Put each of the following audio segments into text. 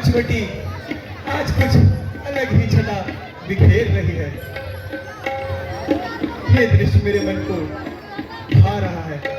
पंचवटी आज कुछ अलग ही छटा बिखेर रही है। ये दृश्य मेरे मन को भा रहा है।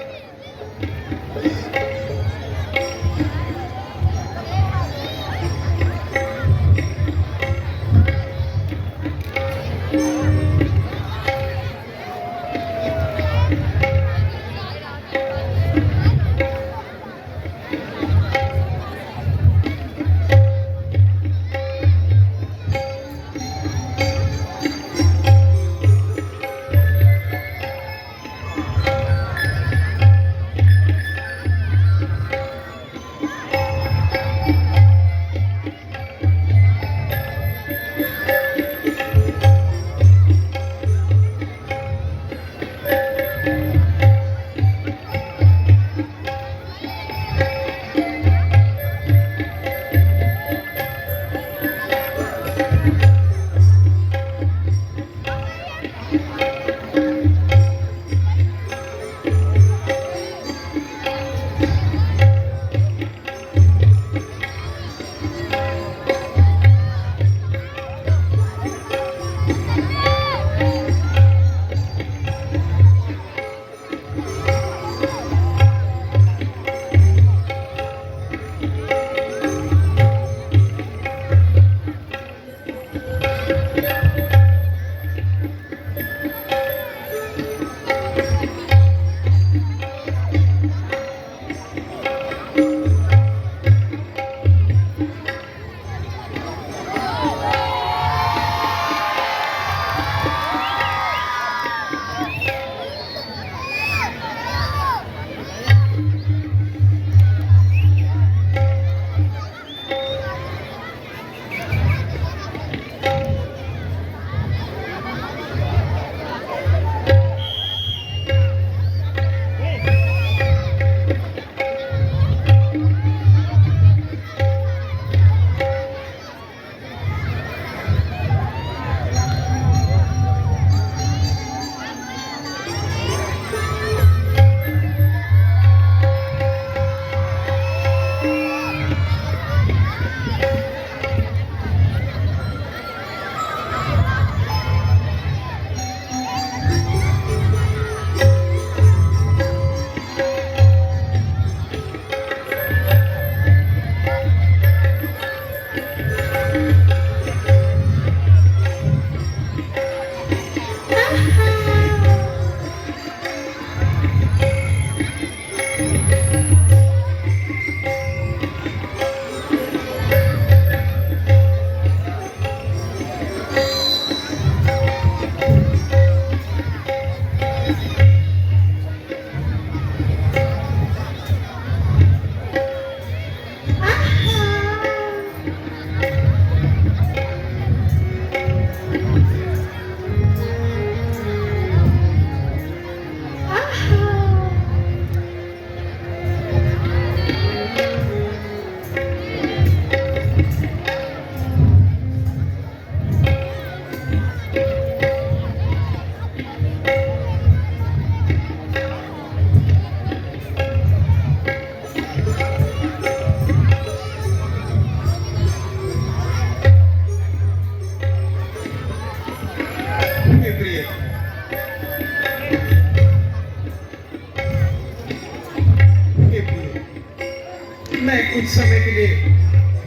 मैं कुछ समय के लिए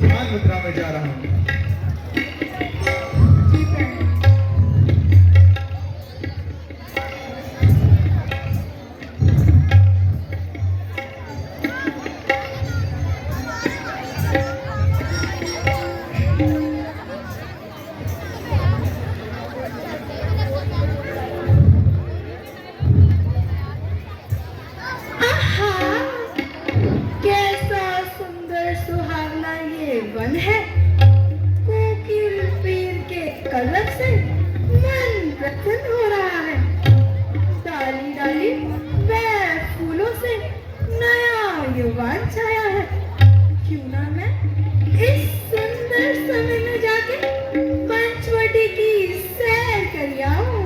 ध्यान मुद्रा में जा रहा हूँ। वन है कोकिल पीर के कलर से मन प्रसन्न हो रहा है। डाली डाली वह फूलों से नया युवान छाया है। क्यों ना मैं इस सुंदर समय में जाके पंचवटी की सैर कर आऊं।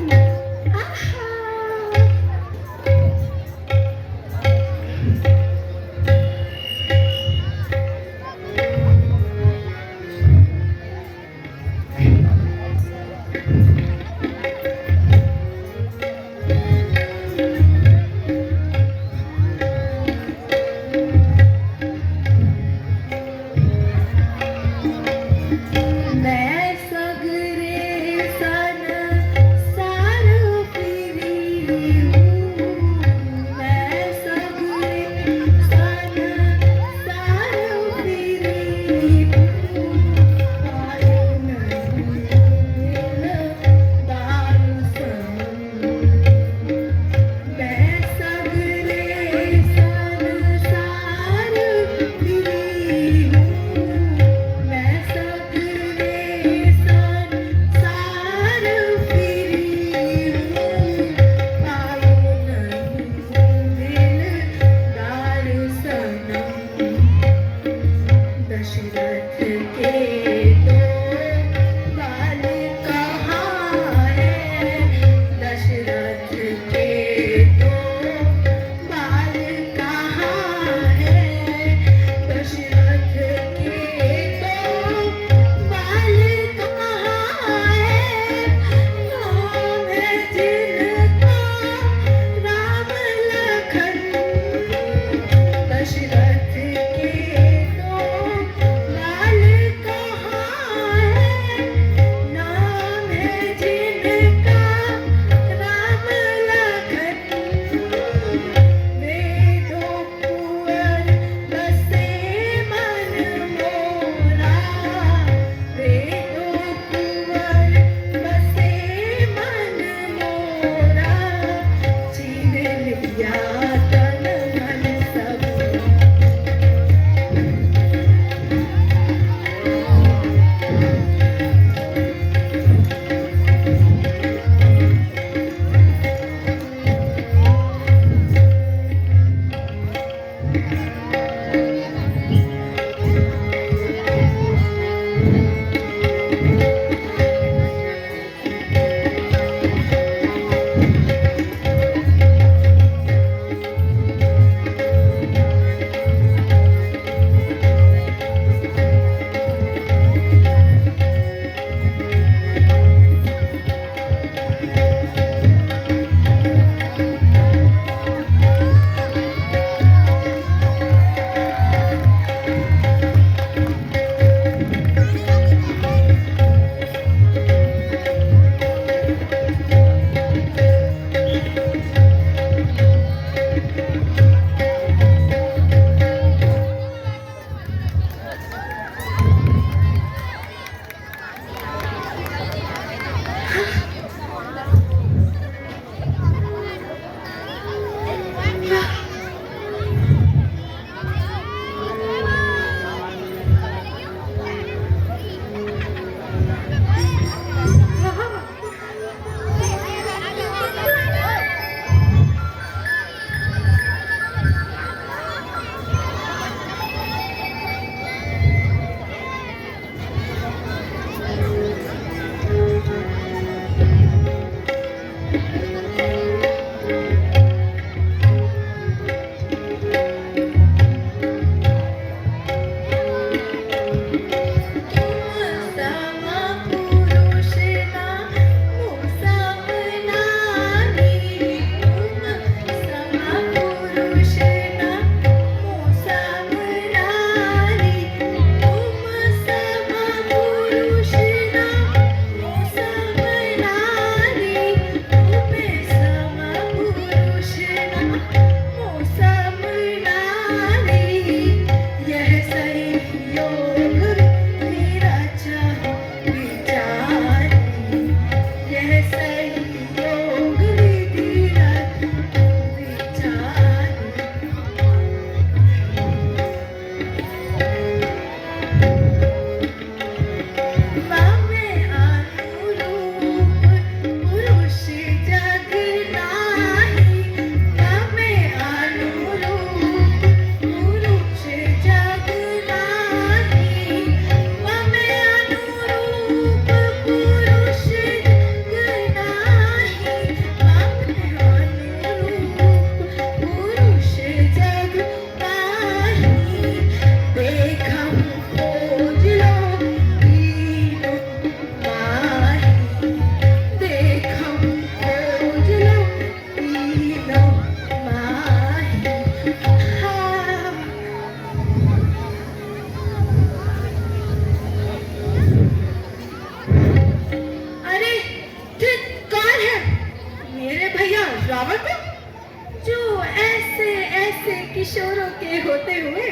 किशोरों के होते हुए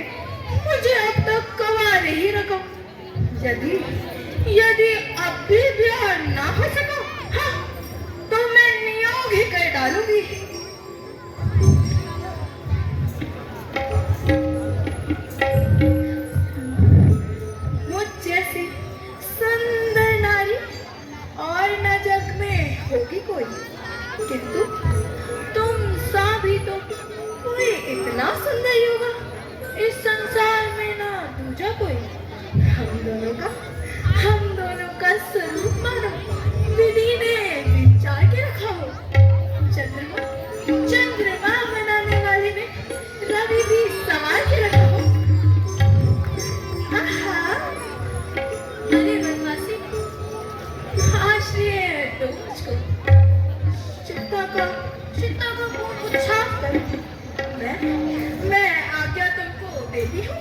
मुझे अब तक कवारे ही रखो। यदि यदि अब भी ब्याह ना हो सका, हाँ, तो मैं नियोग ही कर डालूंगी। मुझ जैसी सुंदर नारी और न जग में होगी कोई, किंतु तुम सा भी तो कोई इतना सुंदर होगा इस संसार में ना दूजा कोई। हम दोनों का स्वरूप मानो विधि ने विचार के रखा हो। चंद्रमा बनाने वाले ने रवि भी संवार के रखा हो। अरे वनवासी, आश्रय दो मुझको, चित्ता का खून उच्छाद कर। मैं आज्ञा तुमको देती हूँ।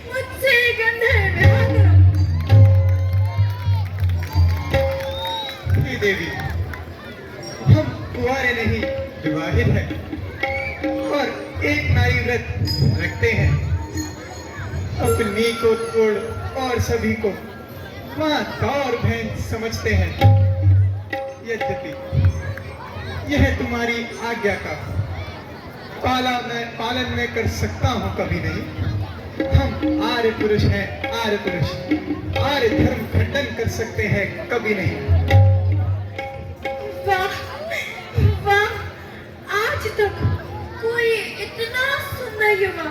मुझसे गंधर्व विवाह करो। हे देवी, हम कुंवारे नहीं विवाहित हैं और एक नारी व्रत रखते हैं। अपनी को छोड़ और सभी को माता और बहन समझते हैं। यद्यपि यह तुम्हारी आज्ञा का पालन मैं कर सकता हूँ कभी नहीं। हम आर्य पुरुष हैं, आर्य पुरुष आर्य धर्म खंडन कर सकते हैं कभी नहीं। वाह वाह, आज तक इतना सुंदर युवा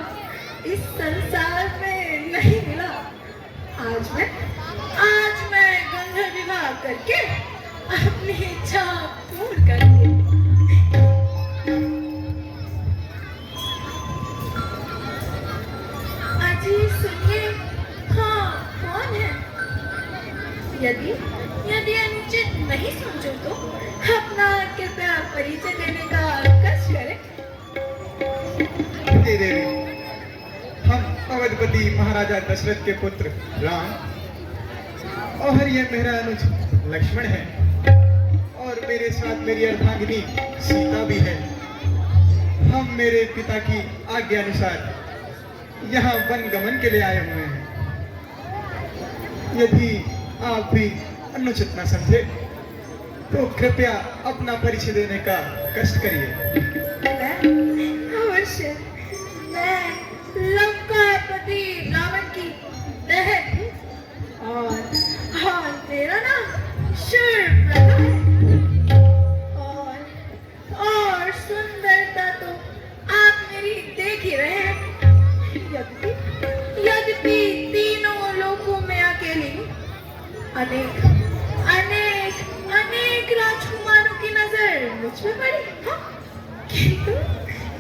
इस संसार में नहीं मिला। आज मैं गंधर्व विवाह करके अपनी इच्छा पूर्ण करके अजी सुनिए, हाँ कौन है? यदि अनुचित नहीं समझो तो अपना कृपया परिचय देने का कष्ट करें। हे देवी, हम अवधपति महाराजा दशरथ के पुत्र राम और यह मेरा अनुज लक्ष्मण है और मेरे साथ मेरी अर्धांगिनी सीता भी है। हम मेरे पिता की आज्ञा अनुसार यहाँ वन गमन के लिए आए हुए हैं। यदि आप भी अनुचित न समझे तो कृपया अपना परिचय देने का कष्ट करिए। अवश्य, मैं लंकापति रावण की बहन हूँ और मेरा नाम शूर्पणखा है। और सुंदरता तो आप मेरी देख ही रहे हैं। यद्यपि तीनों लोकों में अकेली हूँ। अनेक अनेक अनेक राजकुमारों की नजर मुझ पे पड़ी, हाँ?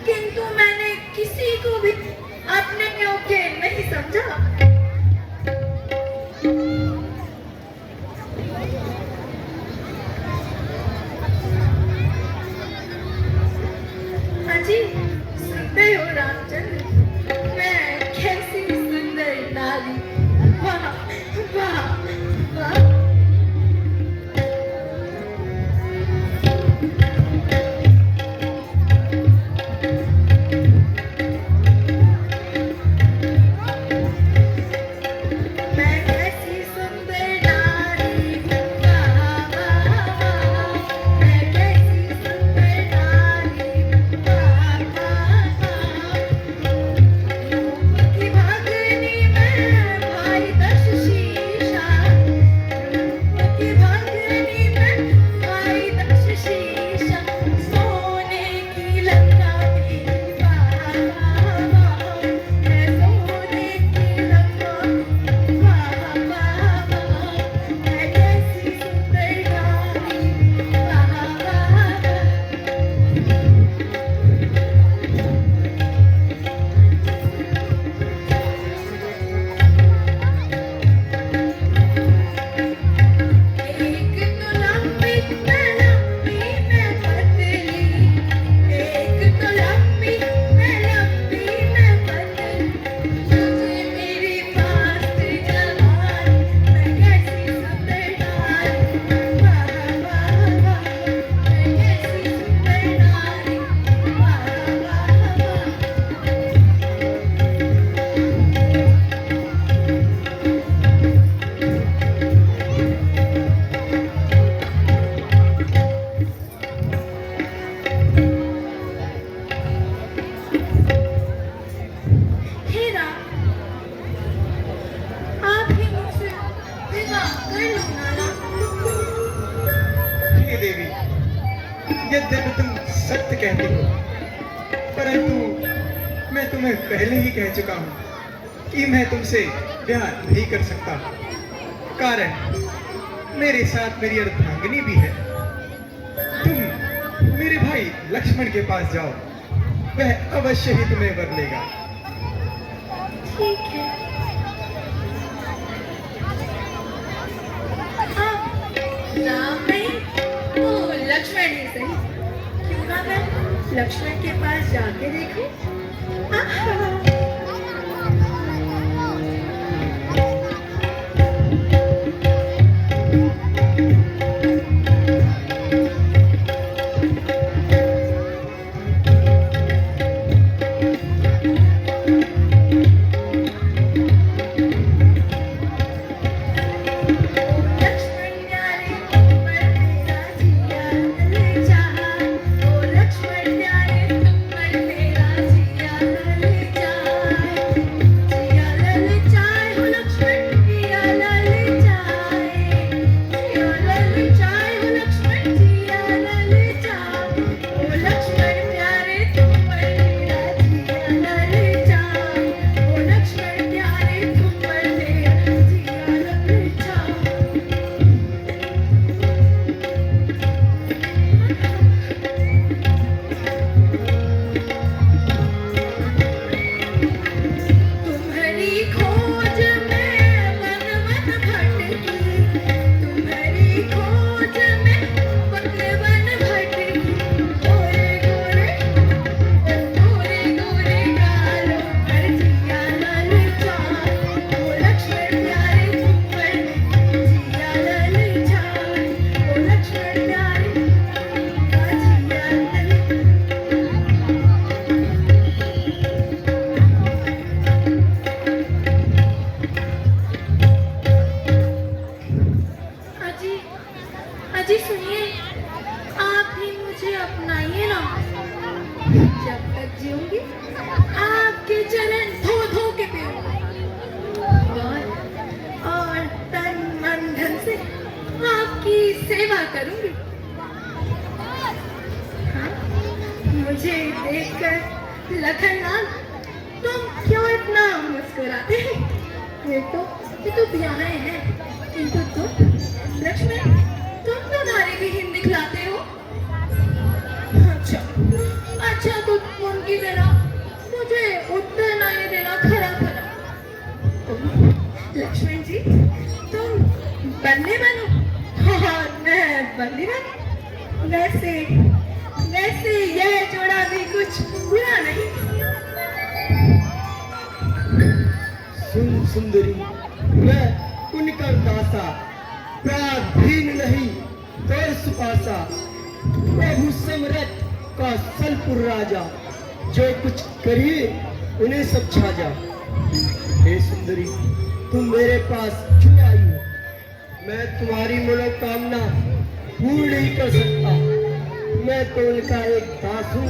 किंतु मैंने किसी को भी अपने योग्य नहीं समझा। अजी सुनते हो रामचंद्र, मैं कैसी सुंदर नारी, वाह वाह वाह। यद्यपि तुम सत्य कहती हो, परंतु मैं तुम्हें पहले ही कह चुका हूँ कि मैं तुमसे ब्याह नहीं कर सकता। कारण मेरे साथ मेरी अर्धांगिनी भी है। तुम मेरे भाई लक्ष्मण के पास जाओ, वह अवश्य ही तुम्हें वर लेगा। ठीक है। राम नहीं तो लक्ष्मण ही सही, क्यों ना मैं लक्ष्मण के पास जाके देखूं। लक्ष्मण प्यारे तुम पर मेरा जी जीऊंगी, आपके चरण धो धो के पीऊंगी और तन मन धन से आपकी सेवा करूंगी। हाँ, मुझे देखकर लखनलाल तुम क्यों इतना मुस्कुराते हैं? ये तो ब्याहे हैं, किंतु तुम लक्ष्मण तुम तो नारी विहीन दिखलाते हो। अच्छा तो उनकी तरह मुझे उत्तर नहीं देना खरा खरा। लक्ष्मण जी तुम बल्ले बनो और मैं बल्ली बनूं। वैसे यह जोड़ा भी कुछ बुरा नहीं। सुन सुंदरी, मैं उनका दासा, प्राधीन नहीं तो सुपासा, प्रभु सम्राट का सलपुर राजा, जो कुछ करिए उन्हें सब छाजा। हे सुंदरी, तुम मेरे पास क्यों आई हो? मैं तुम्हारी मनोकामना पूर्ण नहीं कर सकता। मैं तो उनका एक दास हूँ।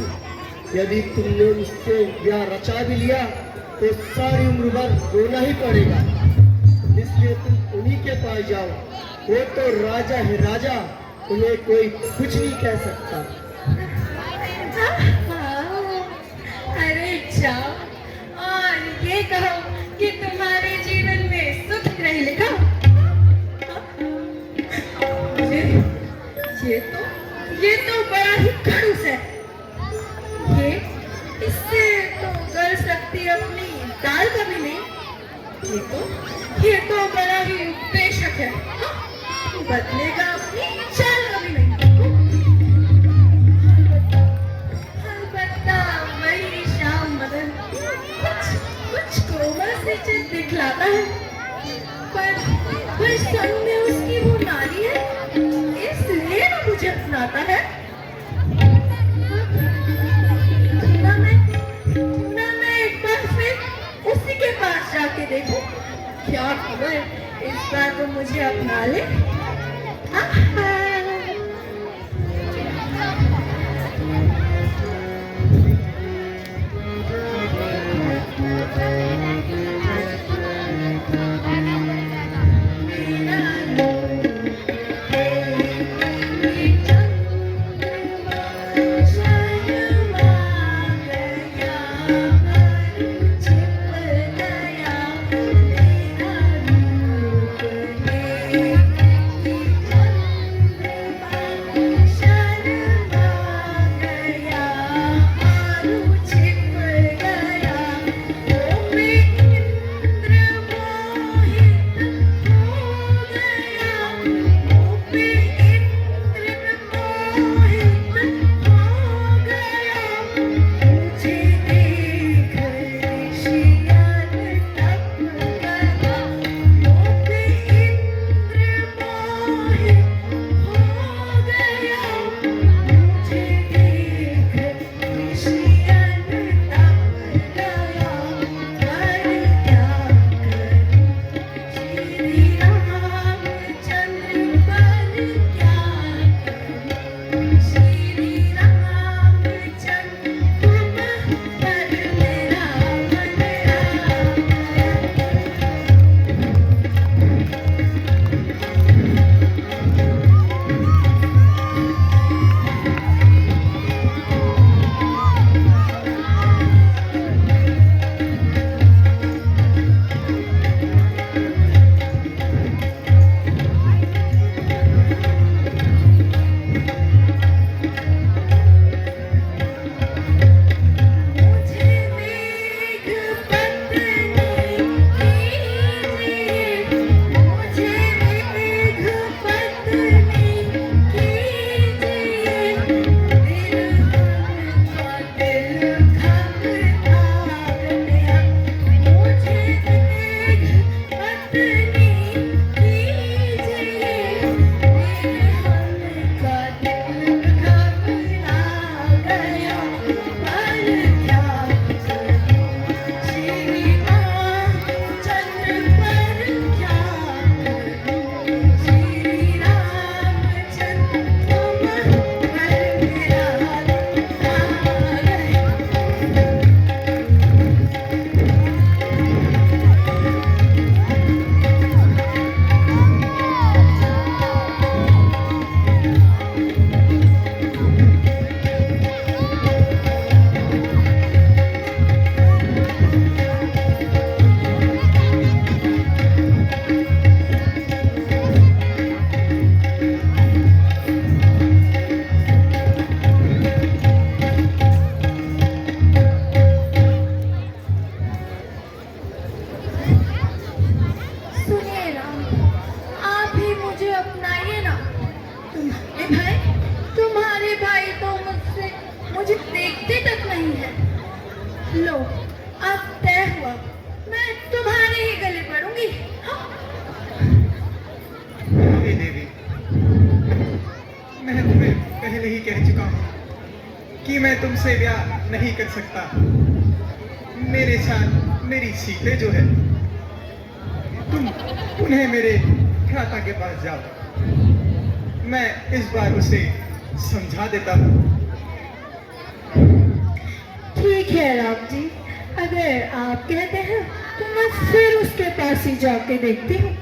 यदि तुमने मुझसे ब्याह रचा भी लिया तो सारी उम्र भर रोना ही पड़ेगा। इसलिए तुम उन्हीं के पास जाओ। वो तो राजा है राजा, उन्हें कोई कुछ नहीं कह सकता। अरे जाओ और ये कहो कि तुम्हारे जीवन में सुख नहीं लिखा। ये तो बड़ा ही खड़ूस है। इससे तो कर सकती अपनी दाल का भी नहीं। ये तो बड़ा ही बेशक है। बदलेगा अपनी चाल का भी नहीं। अलबत्ता वही श्याम मदन कुछ कोमल से चित दिखलाता है, पर संग में उसकी वो नारी है, इसलिए ना मुझे अपनाता है। ना मैं एक बार फिर उसी के पास जाके देखूं, क्या खबर इस बार वो मुझे अपना ले। लो, अब तय हुआ, मैं तुम्हारे ही गले पड़ूंगी। हाँ? हे देवी, मैं तुम्हें पहले ही कह चुका हूँ कि मैं तुमसे ब्याह नहीं कर सकता। मेरे साथ मेरी सीते जो है, तुम उन्हें मेरे भ्राता के पास जाओ, मैं इस बार उसे समझा देता हूँ। ठीक है राम जी, अगर आप कहते हैं तो मैं फिर उसके पास ही जाके देखती हूँ।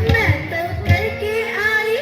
मैं तो करके आई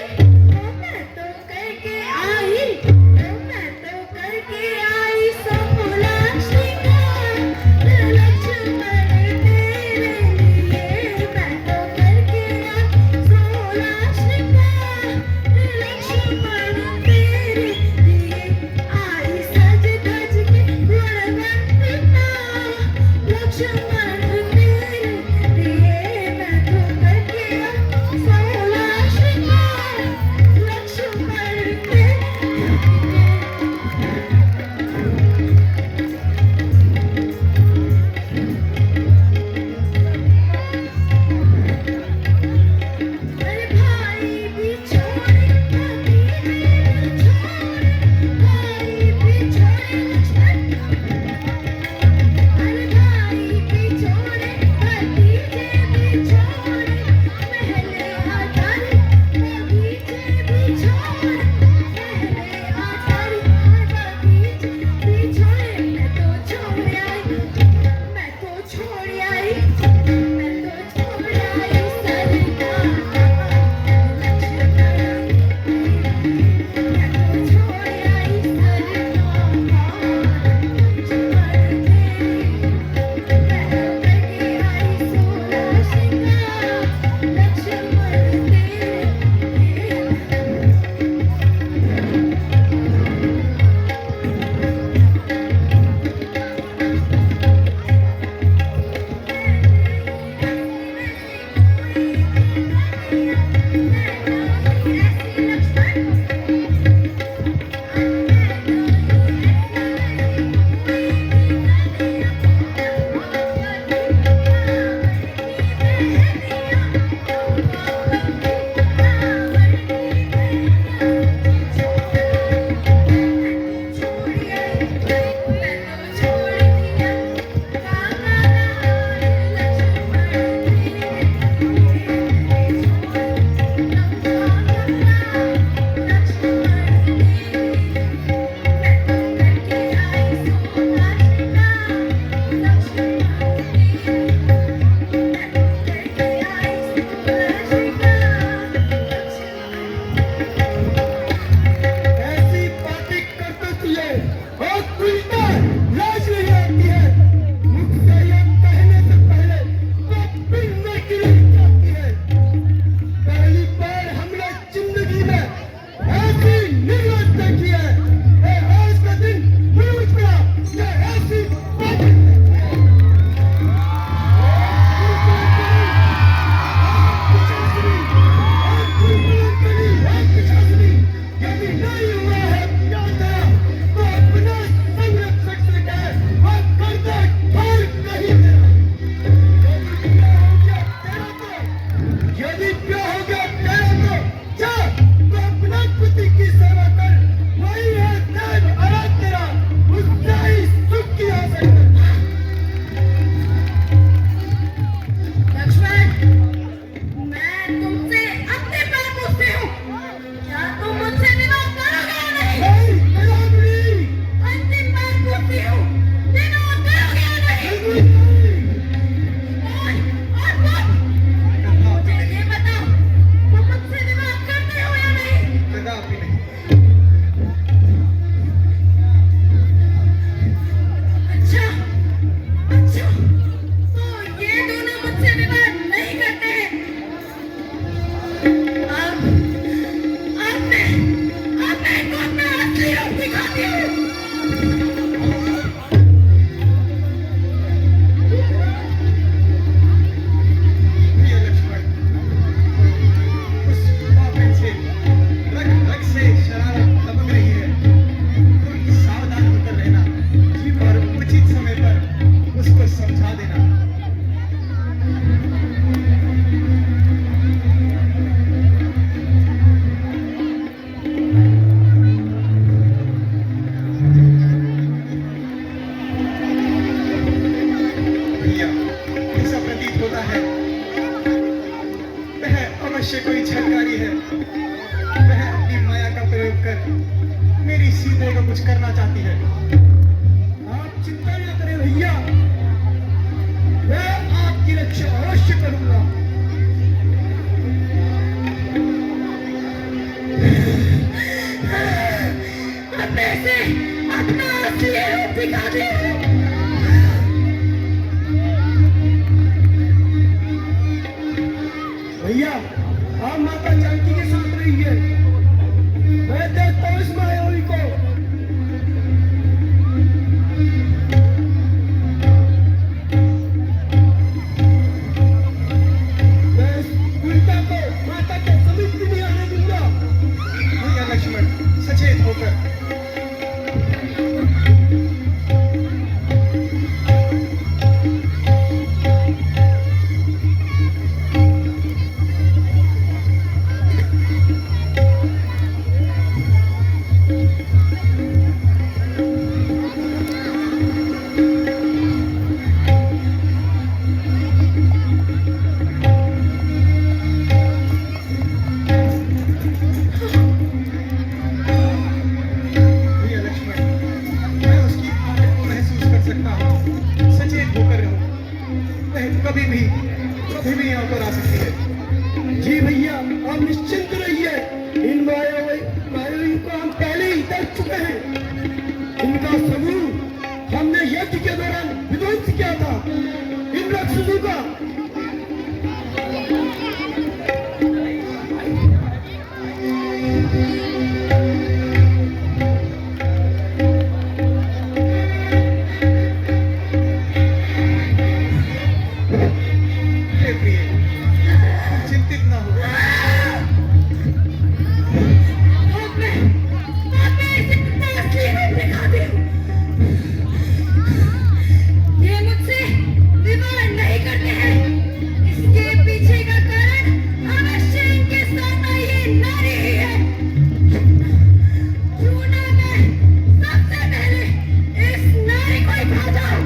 अवश्य कोई छलकारी है। वह अपनी माया का प्रयोग कर मेरी सीते को कुछ करना चाहती है। आप चिंता न करें भैया, मैं आपकी रक्षा अवश्य करूंगा। अब ऐसे अपना असली रूप दिखा दे। भैया, आप माता जानकी के साथ रहिए, मैं देखता हूँ इस मायावी को। मैं इस उल्टा को माता के समीप भी नहीं आने दूंगा। भैया लक्ष्मण, सचेत होकर कभी भी यहाँ पर आ सकती है। जी भैया, आप निश्चिंत रहिए। इन मायावी को हम पहले ही देख चुके हैं। इनका समूह हमने यज्ञ के दौरान विध्वंस किया था, इन राक्षसों का। चिंतित न हो। ये मुझसे विवाह नहीं करते हैं। इसके पीछे का कारण अवश्य इनके सामने ये नारी ही है। क्यों ना मैं सबसे पहले इस नारी को ही खा जाऊं।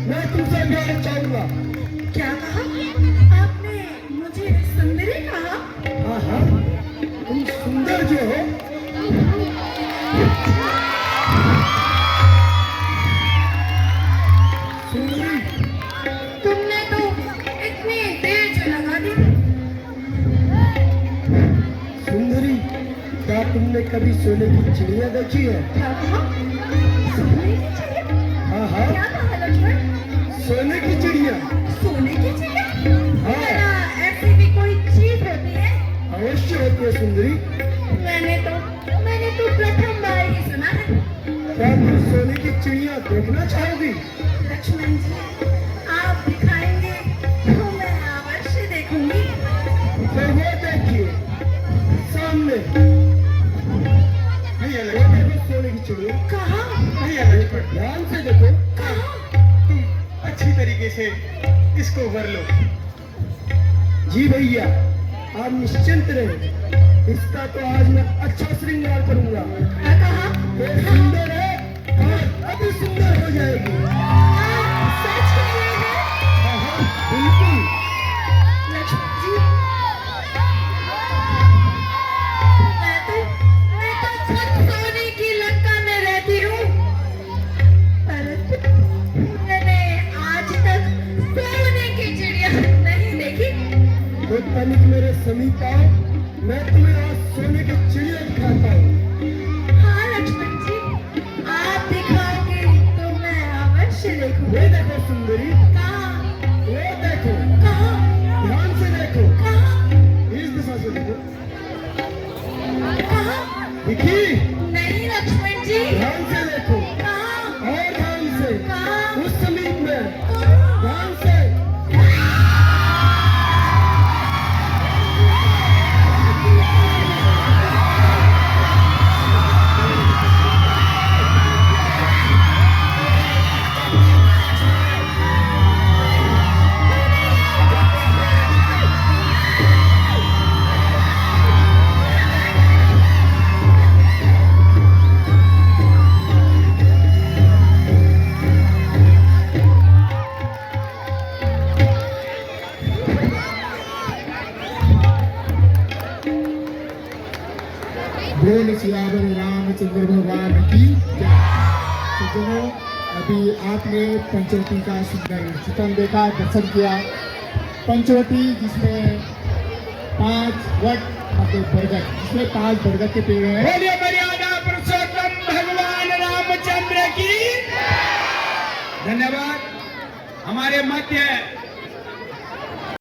मैं तुमसे कहना चाहूंगा। क्या कहा आपने? मुझे सुंदरी कहा? हाँ हाँ, तुम सुंदर जो हो। सुंदरी, तुमने तो इतनी देर जो लगा दी। सुंदरी, क्या तुमने कभी सोने की चिड़िया देखी है? क्या कहा? सोने की चिड़िया? हाँ हाँ, क्या कहा लक्ष्मण? सोने की चिड़िया। सोने की चिड़िया? हाँ। क्या ऐसी भी कोई चीज होती है? अवश्य होती है सुंदरी। मैंने तो प्रथम बार ही सुना है। क्या तुम सोने की चिड़िया देखना चाहोगी? लक्ष्मण जी, आप दिखाएंगे तो मैं अवश्य देखूंगी। तो वो देखिए सामने, भैया वो लक्ष्मण, देखो सोने की चिड़िया। कहा? भैया लक्ष्मण, ध्यान से देखो। कहा? तुम अच्छी तरीके से इसको वर लो। जी भैया, आप निश्चिंत रहे। इसका तो आज मैं अच्छा श्रृंगार करूंगा। क्या कहा? ये सुंदर है और अति सुंदर हो जाएगी। आप सच कह रहे हैं? हाँ हाँ, बिल्कुल। लक्ष्मण जी, मैं तो खुद सोने की लंका में रहती हूँ, परंतु मैंने आज तक सोने की चिड़िया नहीं देखी। तो तनिक मेरे समीप आओ, मैं तुम्हें आज सोने की चिड़िया दिखाता हूँ। हाँ लक्ष्मण जी, आप दिखाओगे तो मैं अवश्य देखूंगी। वो देखो सुंदरी, कहाँ? वो देखो, कहाँ? ध्यान से देखो। कहाँ? इस दिशा से देखो। कहाँ? दिखी? नहीं लक्ष्मण जी। ध्यान से देखो कहाँ? और ध्यान से। कहाँ? उस समीप में कहाँ? ध्यान से। बोल सियावर रामचंद्र भगवान की जय। सज्जनों, अभी आपने पंचवटी का सुंदर चित्रण देखा, दर्शन किया। पंचवटी जिसमें 5 वट बरगद, जिसमें 5 बरगद के पेड़ हैं। बोलिए मर्यादा पुरुषोत्तम भगवान रामचंद्र की। धन्यवाद। हमारे मध्य